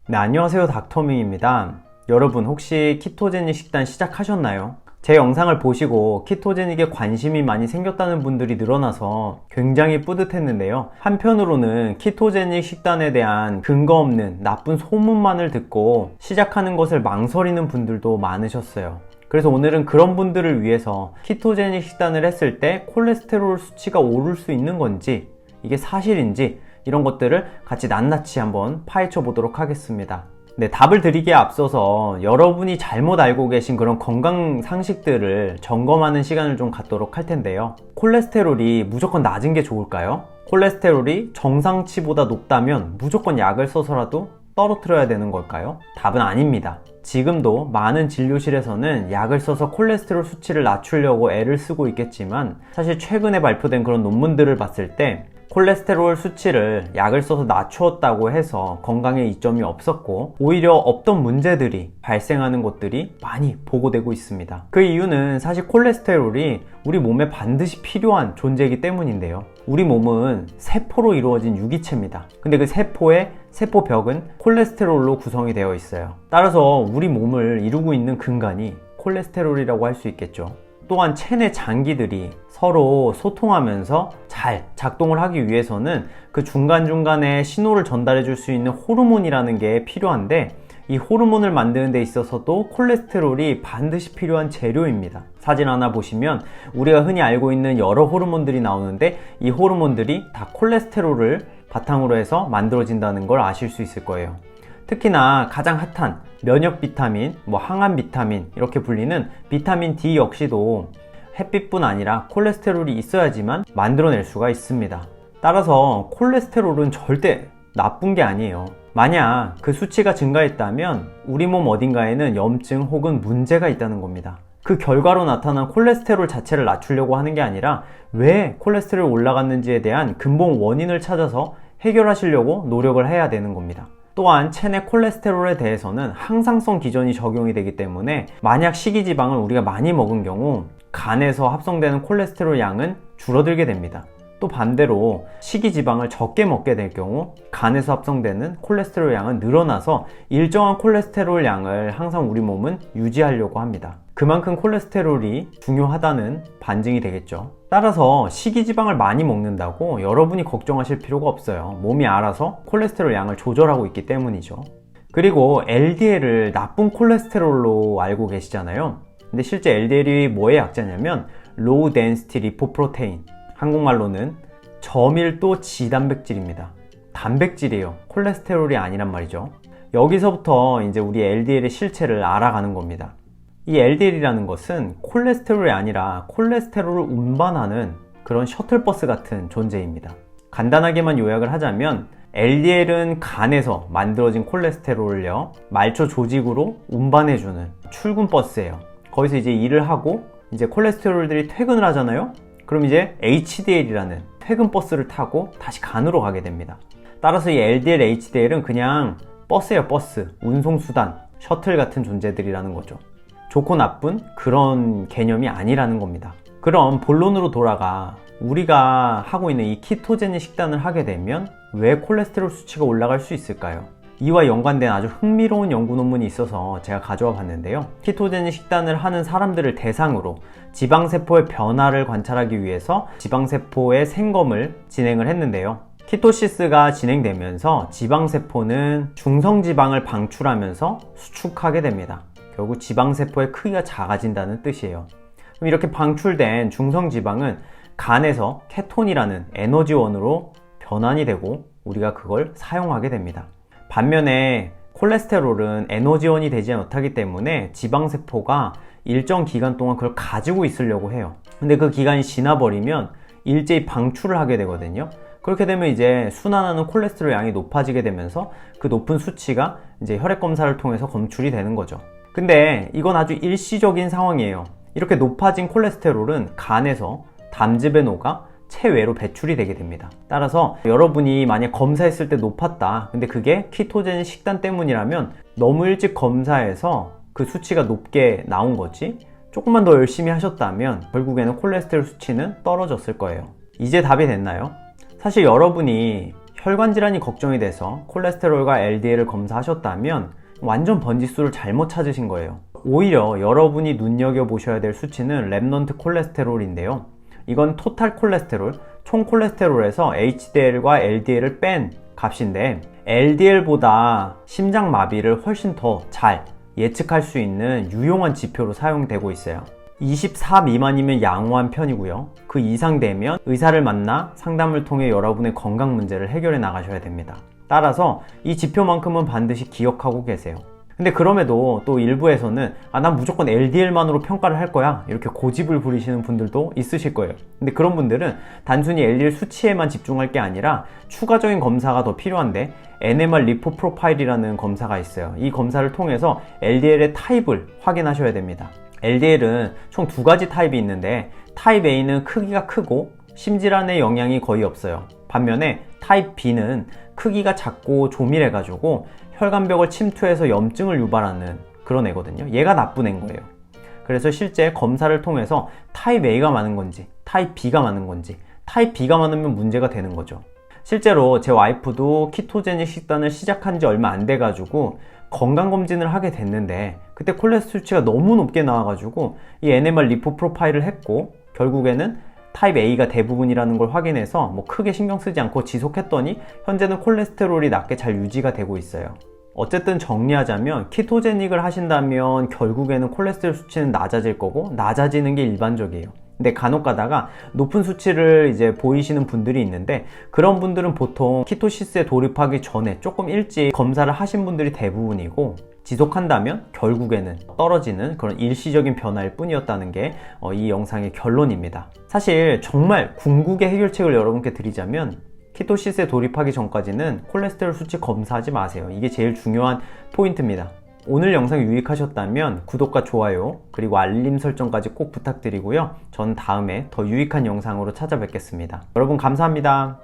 네, 안녕하세요. 닥터밍입니다. 여러분 혹시 키토제닉 식단 시작하셨나요? 제 영상을 보시고 키토제닉에 관심이 많이 생겼다는 분들이 늘어나서 굉장히 뿌듯했는데요. 한편으로는 키토제닉 식단에 대한 근거 없는 나쁜 소문만을 듣고 시작하는 것을 망설이는 분들도 많으셨어요. 그래서 오늘은 그런 분들을 위해서 키토제닉 식단을 했을 때 콜레스테롤 수치가 오를 수 있는 건지, 이게 사실인지 이런 것들을 같이 낱낱이 한번 파헤쳐 보도록 하겠습니다. 네, 답을 드리기에 앞서서 여러분이 잘못 알고 계신 그런 건강 상식들을 점검하는 시간을 좀 갖도록 할 텐데요. 콜레스테롤이 무조건 낮은 게 좋을까요? 콜레스테롤이 정상치보다 높다면 무조건 약을 써서라도 떨어뜨려야 되는 걸까요? 답은 아닙니다. 지금도 많은 진료실에서는 약을 써서 콜레스테롤 수치를 낮추려고 애를 쓰고 있겠지만, 사실 최근에 발표된 그런 논문들을 봤을 때 콜레스테롤 수치를 약을 써서 낮추었다고 해서 건강에 이점이 없었고, 오히려 없던 문제들이 발생하는 것들이 많이 보고되고 있습니다. 그 이유는 사실 콜레스테롤이 우리 몸에 반드시 필요한 존재이기 때문인데요. 우리 몸은 세포로 이루어진 유기체입니다. 근데 그 세포의 세포벽은 콜레스테롤로 구성이 되어 있어요. 따라서 우리 몸을 이루고 있는 근간이 콜레스테롤이라고 할 수 있겠죠. 또한 체내 장기들이 서로 소통하면서 잘 작동을 하기 위해서는 그 중간중간에 신호를 전달해 줄 수 있는 호르몬이라는 게 필요한데, 이 호르몬을 만드는 데 있어서도 콜레스테롤이 반드시 필요한 재료입니다. 사진 하나 보시면 우리가 흔히 알고 있는 여러 호르몬들이 나오는데, 이 호르몬들이 다 콜레스테롤을 바탕으로 해서 만들어진다는 걸 아실 수 있을 거예요. 특히나 가장 핫한 면역 비타민, 항암 비타민 이렇게 불리는 비타민 D 역시도 햇빛뿐 아니라 콜레스테롤이 있어야지만 만들어낼 수가 있습니다. 따라서 콜레스테롤은 절대 나쁜 게 아니에요. 만약 그 수치가 증가했다면 우리 몸 어딘가에는 염증 혹은 문제가 있다는 겁니다. 그 결과로 나타난 콜레스테롤 자체를 낮추려고 하는 게 아니라 왜 콜레스테롤이 올라갔는지에 대한 근본 원인을 찾아서 해결하시려고 노력을 해야 되는 겁니다. 또한 체내 콜레스테롤에 대해서는 항상성 기전이 적용이 되기 때문에, 만약 식이지방을 우리가 많이 먹은 경우 간에서 합성되는 콜레스테롤 양은 줄어들게 됩니다. 또 반대로 식이지방을 적게 먹게 될 경우 간에서 합성되는 콜레스테롤 양은 늘어나서 일정한 콜레스테롤 양을 항상 우리 몸은 유지하려고 합니다. 그만큼 콜레스테롤이 중요하다는 반증이 되겠죠. 따라서 식이지방을 많이 먹는다고 여러분이 걱정하실 필요가 없어요. 몸이 알아서 콜레스테롤 양을 조절하고 있기 때문이죠. 그리고 LDL을 나쁜 콜레스테롤로 알고 계시잖아요. 근데 실제 LDL이 뭐의 약자냐면 Low Density Lipoprotein, 한국말로는 저밀도 지단백질입니다. 단백질이에요. 콜레스테롤이 아니란 말이죠. 여기서부터 이제 우리 LDL의 실체를 알아가는 겁니다. 이 LDL이라는 것은 콜레스테롤이 아니라 콜레스테롤을 운반하는 그런 셔틀버스 같은 존재입니다. 간단하게만 요약을 하자면 LDL은 간에서 만들어진 콜레스테롤을요, 말초 조직으로 운반해주는 출근버스예요. 거기서 이제 일을 하고 이제 콜레스테롤들이 퇴근을 하잖아요. 그럼 이제 HDL이라는 퇴근버스를 타고 다시 간으로 가게 됩니다. 따라서 이 LDL, HDL은 그냥 버스예요. 버스, 운송수단, 셔틀 같은 존재들이라는 거죠. 좋고 나쁜 그런 개념이 아니라는 겁니다. 그럼 본론으로 돌아가, 우리가 하고 있는 이 키토제닉 식단을 하게 되면 왜 콜레스테롤 수치가 올라갈 수 있을까요? 이와 연관된 아주 흥미로운 연구 논문이 있어서 제가 가져와 봤는데요. 키토제닉 식단을 하는 사람들을 대상으로 지방세포의 변화를 관찰하기 위해서 지방세포의 생검을 진행을 했는데요. 키토시스가 진행되면서 지방세포는 중성지방을 방출하면서 수축하게 됩니다. 결국 지방세포의 크기가 작아진다는 뜻이에요. 그럼 이렇게 방출된 중성지방은 간에서 케톤이라는 에너지원으로 변환이 되고 우리가 그걸 사용하게 됩니다. 반면에 콜레스테롤은 에너지원이 되지 못하기 때문에 지방세포가 일정 기간 동안 그걸 가지고 있으려고 해요. 근데 그 기간이 지나버리면 일제히 방출을 하게 되거든요. 그렇게 되면 이제 순환하는 콜레스테롤 양이 높아지게 되면서 그 높은 수치가 이제 혈액 검사를 통해서 검출이 되는 거죠. 근데 이건 아주 일시적인 상황이에요. 이렇게 높아진 콜레스테롤은 간에서 담즙에 녹아 체외로 배출이 되게 됩니다. 따라서 여러분이 만약 검사했을 때 높았다, 근데 그게 키토제닉 식단 때문이라면 너무 일찍 검사해서 그 수치가 높게 나온 거지, 조금만 더 열심히 하셨다면 결국에는 콜레스테롤 수치는 떨어졌을 거예요. 이제 답이 됐나요? 사실 여러분이 혈관 질환이 걱정이 돼서 콜레스테롤과 LDL을 검사하셨다면 완전 번지수를 잘못 찾으신 거예요. 오히려 여러분이 눈여겨보셔야 될 수치는 렘넌트 콜레스테롤인데요. 이건 토탈 콜레스테롤, 총 콜레스테롤에서 HDL과 LDL을 뺀 값인데 LDL보다 심장마비를 훨씬 더 잘 예측할 수 있는 유용한 지표로 사용되고 있어요. 24 미만이면 양호한 편이고요. 그 이상 되면 의사를 만나 상담을 통해 여러분의 건강 문제를 해결해 나가셔야 됩니다. 따라서 이 지표만큼은 반드시 기억하고 계세요. 근데 그럼에도 또 일부에서는 난 무조건 LDL만으로 평가를 할 거야 이렇게 고집을 부리시는 분들도 있으실 거예요. 근데 그런 분들은 단순히 LDL 수치에만 집중할 게 아니라 추가적인 검사가 더 필요한데 NMR 리포 프로파일이라는 검사가 있어요. 이 검사를 통해서 LDL의 타입을 확인하셔야 됩니다. LDL은 총 두 가지 타입이 있는데 타입 A는 크기가 크고 심질환에 영향이 거의 없어요. 반면에 타입 B는 크기가 작고 조밀해가지고 혈관벽을 침투해서 염증을 유발하는 그런 애거든요. 얘가 나쁜 애인 거예요. 그래서 실제 검사를 통해서 타입 A가 많은 건지 타입 B가 많은 건지 타입 B가 많으면 문제가 되는 거죠. 실제로 제 와이프도 키토제닉 식단을 시작한 지 얼마 안 돼가지고 건강검진을 하게 됐는데 그때 콜레스테롤 수치가 너무 높게 나와가지고 이 NMR 리포 프로파일을 했고 결국에는 타입 A가 대부분이라는 걸 확인해서 크게 신경 쓰지 않고 지속했더니 현재는 콜레스테롤이 낮게 잘 유지가 되고 있어요. 어쨌든 정리하자면 키토제닉을 하신다면 결국에는 콜레스테롤 수치는 낮아질 거고 낮아지는 게 일반적이에요. 근데 간혹 가다가 높은 수치를 이제 보이시는 분들이 있는데 그런 분들은 보통 키토시스에 돌입하기 전에 조금 일찍 검사를 하신 분들이 대부분이고 지속한다면 결국에는 떨어지는 그런 일시적인 변화일 뿐이었다는 게 이 영상의 결론입니다. 사실 정말 궁극의 해결책을 여러분께 드리자면 키토시스에 돌입하기 전까지는 콜레스테롤 수치 검사하지 마세요. 이게 제일 중요한 포인트입니다. 오늘 영상 유익하셨다면 구독과 좋아요 그리고 알림 설정까지 꼭 부탁드리고요. 전 다음에 더 유익한 영상으로 찾아뵙겠습니다. 여러분 감사합니다.